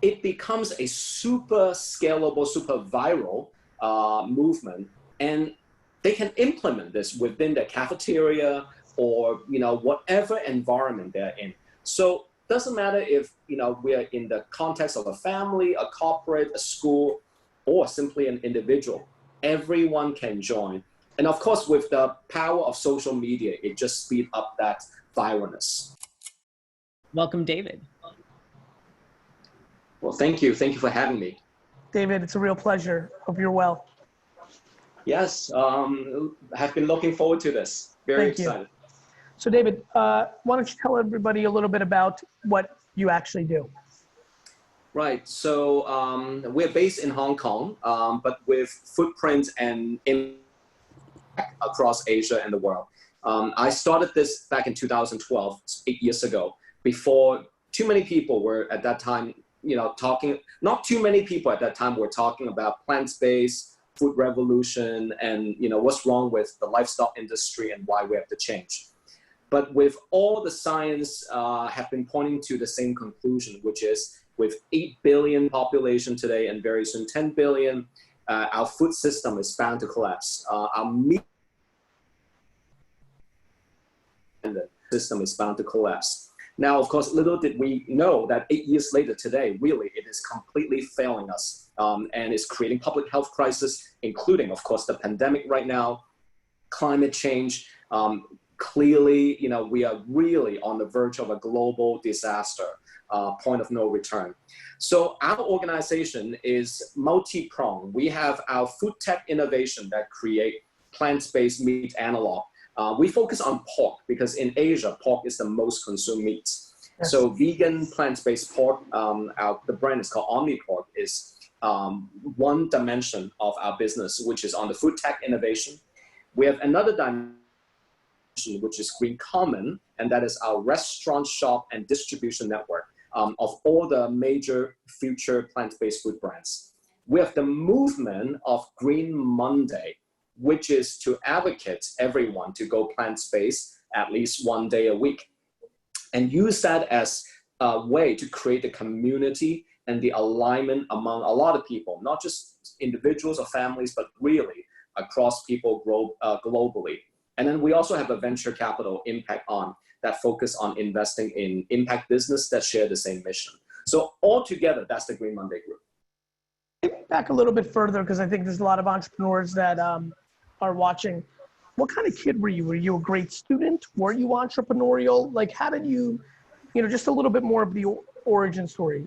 it becomes a super scalable, super viral movement, and they can implement this within their cafeteria or whatever environment they're in. So doesn't matter if we're in the context of a family, a corporate, a school, or simply an individual. Everyone can join. And of course, with the power of social media, it just speeds up that viralness. Welcome, David. Well, thank you. Thank you for having me. David, it's a real pleasure. Hope you're well. Yes, have been looking forward to this. Very excited. So David, why don't you tell everybody a little bit about what you actually do? Right, so we're based in Hong Kong, but with footprints and impact across Asia and the world. I started this back in 2012, 8 years ago, before too many people were at that time, talking, not too many people at that time were talking about plant-based, food revolution, and what's wrong with the livestock industry and why we have to change. But with all the science have been pointing to the same conclusion, which is with 8 billion population today and very soon 10 billion, our food system is bound to collapse. Our meat system is bound to collapse. Now, of course, little did we know that 8 years later today, really, it is completely failing us and is creating public health crisis, including, of course, the pandemic right now, climate change. Clearly, we are really on the verge of a global disaster, point of no return. So our organization is multi-pronged. We have our food tech innovation that create plant-based meat analog. We focus on pork because in Asia, pork is the most consumed meat. Yes. So vegan plant-based pork, the brand is called OmniPork, is one dimension of our business, which is on the food tech innovation. We have another dimension, which is Green Common, and that is our restaurant, shop, and distribution network of all the major future plant-based food brands. We have the movement of Green Monday, which is to advocate everyone to go plant-based at least 1 day a week, and use that as a way to create a community and the alignment among a lot of people, not just individuals or families, but really across people globally. And then we also have a venture capital impact on that focus on investing in impact business that share the same mission. So altogether, that's the Green Monday Group. Back a little bit further, because I think there's a lot of entrepreneurs that are watching. What kind of kid were you? Were you a great student? Were you entrepreneurial? Like, how did you, just a little bit more of the origin story.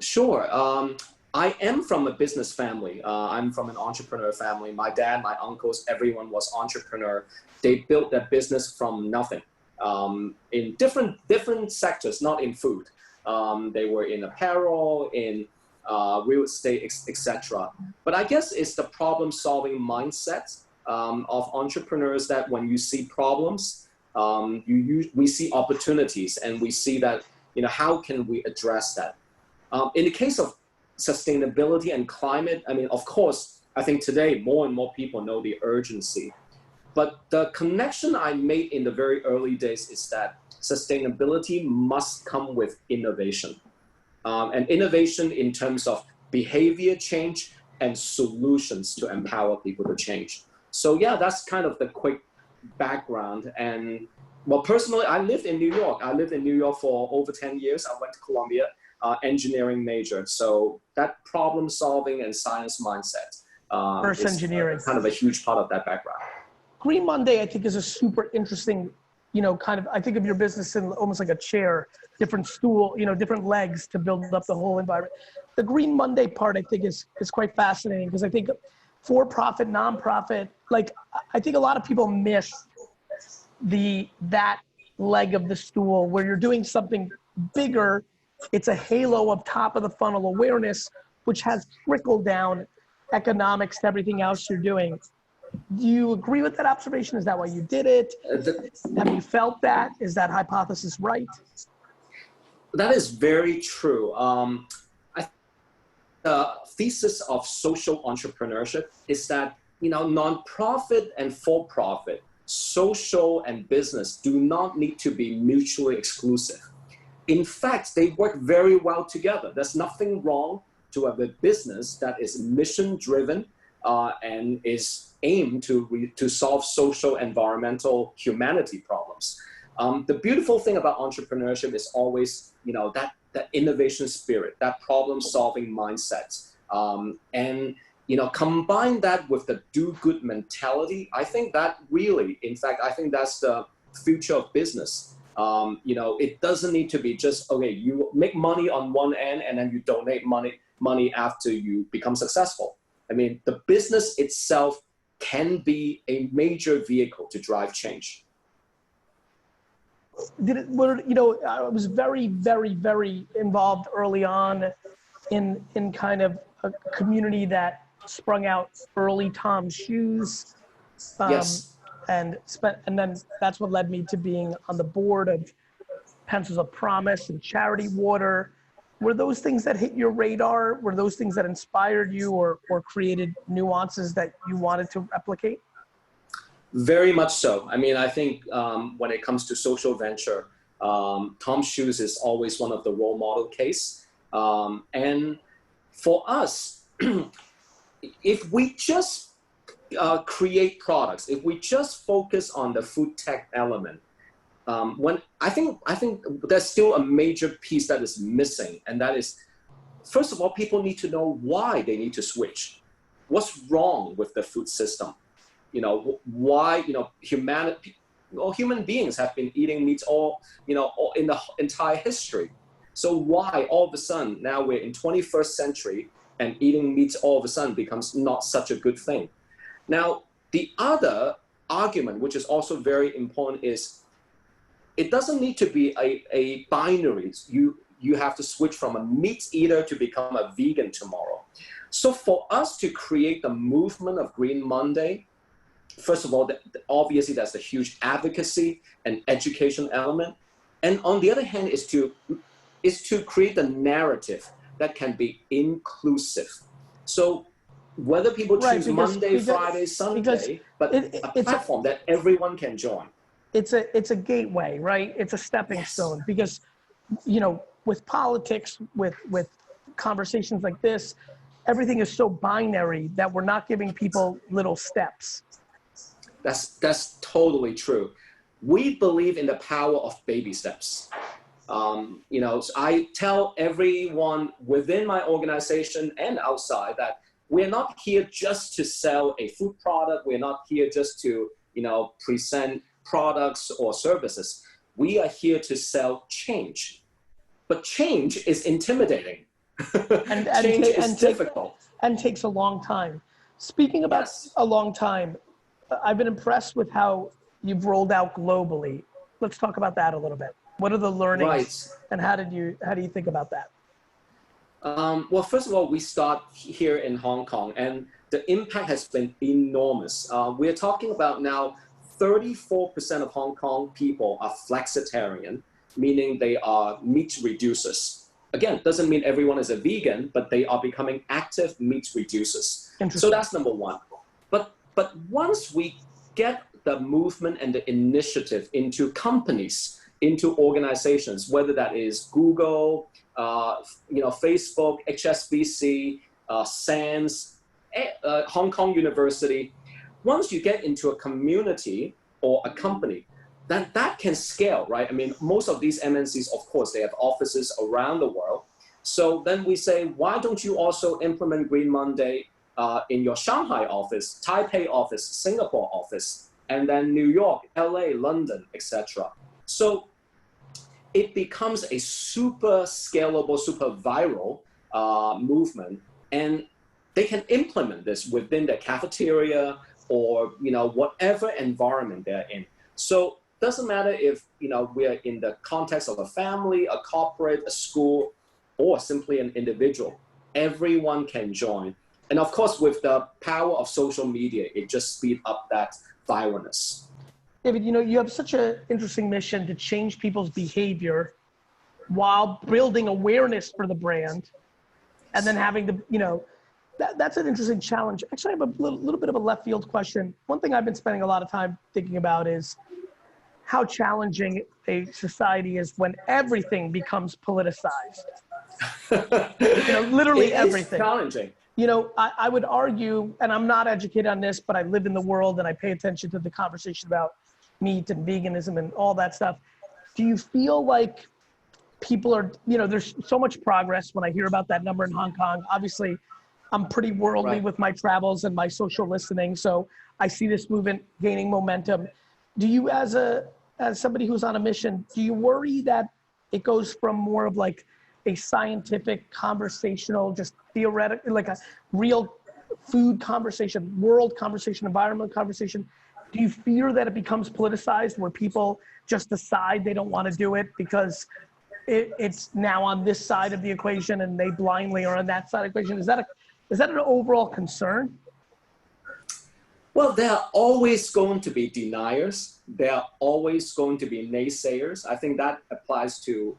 Sure. I am from a business family. I'm from an entrepreneur family. My dad, my uncles, everyone was entrepreneur. They built their business from nothing in different sectors, not in food. They were in apparel, in real estate, etc. But I guess it's the problem-solving mindset of entrepreneurs that when you see problems, we see opportunities, and we see that how can we address that. In the case of sustainability and climate, I mean, of course, I think today more and more people know the urgency. But the connection I made in the very early days is that sustainability must come with innovation. And innovation in terms of behavior change and solutions to empower people to change. So yeah, that's kind of the quick background. And well, personally, I lived in New York. I lived in New York for over 10 years. I went to Columbia. Engineering major, so that problem solving and science mindset is engineering. Kind of a huge part of that background. Green Monday, I think, is a super interesting, kind of, I think of your business in almost like a chair, different stool, different legs to build up the whole environment. The Green Monday part, I think, is quite fascinating because I think for-profit, non-profit, like I think a lot of people miss that leg of the stool where you're doing something bigger. It's a halo of top of the funnel awareness, which has trickle down economics to everything else you're doing. Do you agree with that observation? Is that why you did it? Have you felt that? Is that hypothesis right? That is very true. The thesis of social entrepreneurship is that, nonprofit and for-profit, social and business do not need to be mutually exclusive. in fact, they work very well together. There's nothing wrong to have a business that is mission-driven and is aimed to solve social, environmental, humanity problems. The beautiful thing about entrepreneurship is always, that innovation spirit, that problem-solving mindset, and combine that with the do-good mentality. I think that really, in fact, I think that's the future of business. It doesn't need to be just, okay, you make money on one end and then you donate money after you become successful. I mean, the business itself can be a major vehicle to drive change. I was very, very, very involved early on in kind of a community that sprung out early Tom shoes. Yes. And then that's what led me to being on the board of Pencils of Promise and Charity Water. Were those things that hit your radar? Were those things that inspired you or created nuances that you wanted to replicate? Very much so. I mean, I think when it comes to social venture, Tom Shoes is always one of the role model case. And for us, if we just create products, if we just focus on the food tech element, I think there's still a major piece that is missing, and that is, first of all, people need to know why they need to switch. What's wrong with the food system? Why, human beings have been eating meat all in the entire history. So why all of a sudden now we're in 21st century and eating meat all of a sudden becomes not such a good thing? Now, the other argument, which is also very important, is it doesn't need to be a binary. You have to switch from a meat eater to become a vegan tomorrow. So for us to create the movement of Green Monday, first of all, obviously that's a huge advocacy and education element. And on the other hand is to create the narrative that can be inclusive. So whether people choose Monday, Friday, Sunday, but a platform that everyone can join. It's a gateway, right? It's a stepping stone, because, with politics, with conversations like this, everything is so binary that we're not giving people little steps. That's totally true. We believe in the power of baby steps. So I tell everyone within my organization and outside that we're not here just to sell a food product. We're not here just to, present products or services. We are here to sell change. But change is intimidating. Change is difficult. And takes a long time. Speaking about a long time, I've been impressed with how you've rolled out globally. Let's talk about that a little bit. What are the learnings, and how do you think about that? Well, first of all, we start here in Hong Kong, and the impact has been enormous. We're talking about now 34% of Hong Kong people are flexitarian, meaning they are meat reducers. Again, doesn't mean everyone is a vegan, but they are becoming active meat reducers. So that's number one. But once we get the movement and the initiative into companies, into organizations, whether that is Google, Facebook, HSBC, SANS, Hong Kong University, once you get into a community or a company, then that can scale, right? I mean, most of these MNCs, of course, they have offices around the world. So then we say, why don't you also implement Green Monday in your Shanghai office, Taipei office, Singapore office, and then New York, LA, London, etc. So it becomes a super scalable, super viral movement, and they can implement this within their cafeteria or whatever environment they're in. So doesn't matter if we're in the context of a family, a corporate, a school, or simply an individual. Everyone can join. And of course, with the power of social media, it just speeds up that viralness. David, you have such an interesting mission to change people's behavior while building awareness for the brand, and then having the, that's an interesting challenge. Actually, I have a little bit of a left field question. One thing I've been spending a lot of time thinking about is how challenging a society is when everything becomes politicized. Literally everything. It is challenging. I would argue, and I'm not educated on this, but I live in the world and I pay attention to the conversation about meat and veganism and all that stuff. Do you feel like people are, there's so much progress when I hear about that number in Hong Kong. Obviously, I'm pretty worldly with my travels and my social listening, so I see this movement gaining momentum. Do you, as somebody who's on a mission, do you worry that it goes from more of like a scientific, conversational, just theoretical, like a real food conversation, world conversation, environmental conversation? Do you fear that it becomes politicized where people just decide they don't want to do it because it's now on this side of the equation and they blindly are on that side of the equation? Is that an overall concern? Well, there are always going to be deniers. There are always going to be naysayers. I think that applies to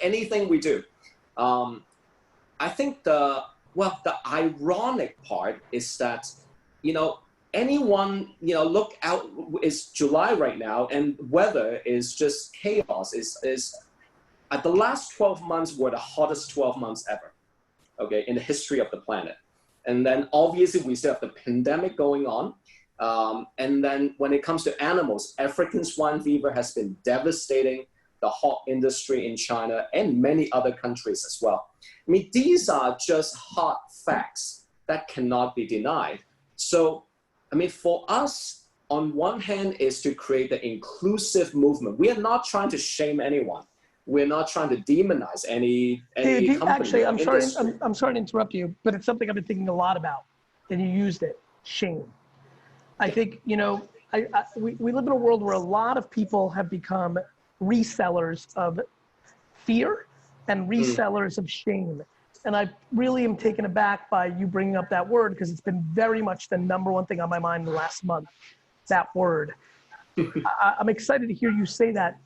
anything we do. I think the ironic part is that, anyone, look out, it's July right now and weather is just chaos. Is at the last 12 months were the hottest 12 months ever, okay, in the history of the planet. And then obviously we still have the pandemic going on. And then when it comes to animals, African swine fever has been devastating the hog industry in China and many other countries as well. I mean, these are just hard facts that cannot be denied. So, I mean, for us, on one hand is to create the inclusive movement. We are not trying to shame anyone. We're not trying to demonize any company. Actually, I'm sorry to interrupt you, but it's something I've been thinking a lot about, and you used it, shame. I think, we live in a world where a lot of people have become resellers of fear and resellers of shame. And I really am taken aback by you bringing up that word because it's been very much the number one thing on my mind the last month, that word. I'm excited to hear you say that.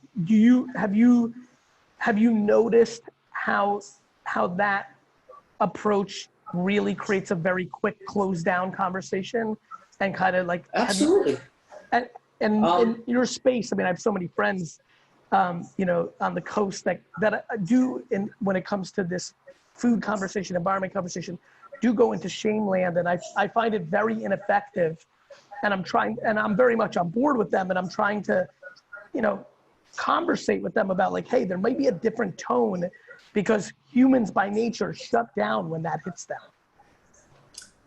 Have you noticed how that approach really creates a very quick close down conversation and kind of like absolutely and in your space? I mean, I have so many friends on the coast that do when it comes to this food conversation, environment conversation, do go into shame land, and I find it very ineffective. And I'm very much on board with them, and I'm trying to, conversate with them about like, hey, there might be a different tone because humans by nature shut down when that hits them.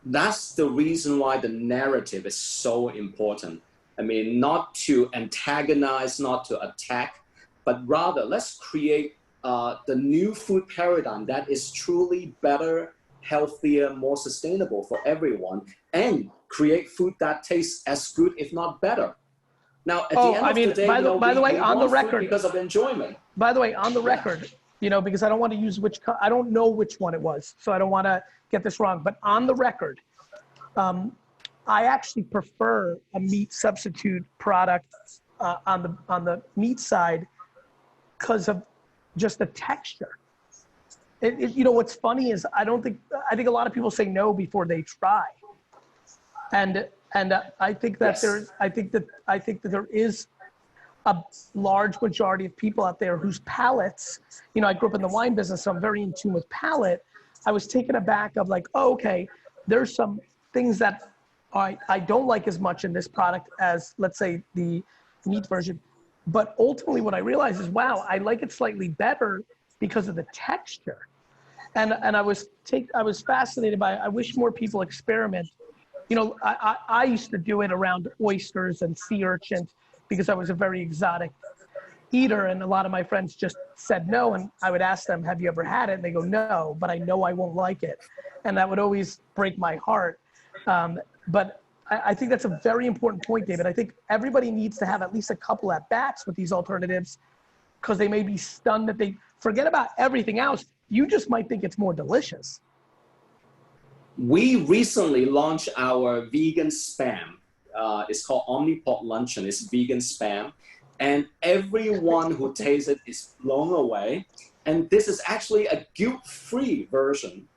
That's the reason why the narrative is so important. I mean, not to antagonize, not to attack, but rather let's create the new food paradigm that is truly better, healthier, more sustainable for everyone, and create food that tastes as good, if not better. Now, at the end of the day, by the way, on the record, because of enjoyment. By the way, on the record, because I don't want to use I don't know which one it was, so I don't want to get this wrong. But on the record, I actually prefer a meat substitute product on the meat side because of just the texture. What's funny is I think a lot of people say no before they try, and I think that there is a large majority of people out there whose palates, I grew up in the wine business, so I'm very in tune with palate. I was taken aback of like, oh, okay, there's some things that I don't like as much in this product as, let's say, the meat version. But ultimately what I realized is, wow, I like it slightly better because of the texture. And I was fascinated by it. I wish more people experiment. I used to do it around oysters and sea urchins because I was a very exotic eater, and a lot of my friends just said no, and I would ask them, have you ever had it? And they go, no, but I know I won't like it. And that would always break my heart. But I think that's a very important point, David. I think everybody needs to have at least a couple at bats with these alternatives because they may be stunned that they forget about everything else. You just might think it's more delicious. We recently launched our vegan spam. It's called Omnipot Luncheon. It's vegan spam. And everyone who tastes it is blown away. And this is actually a guilt-free version,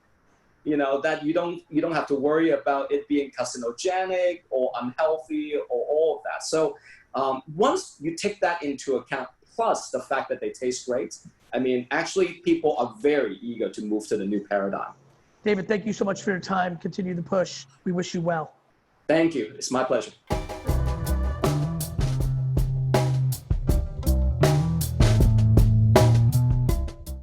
that you don't have to worry about it being carcinogenic or unhealthy or all of that. So Once you take that into account, plus the fact that they taste great, I mean, actually people are very eager to move to the new paradigm. David, thank you so much for your time. Continue the push. We wish you well. Thank you. It's my pleasure.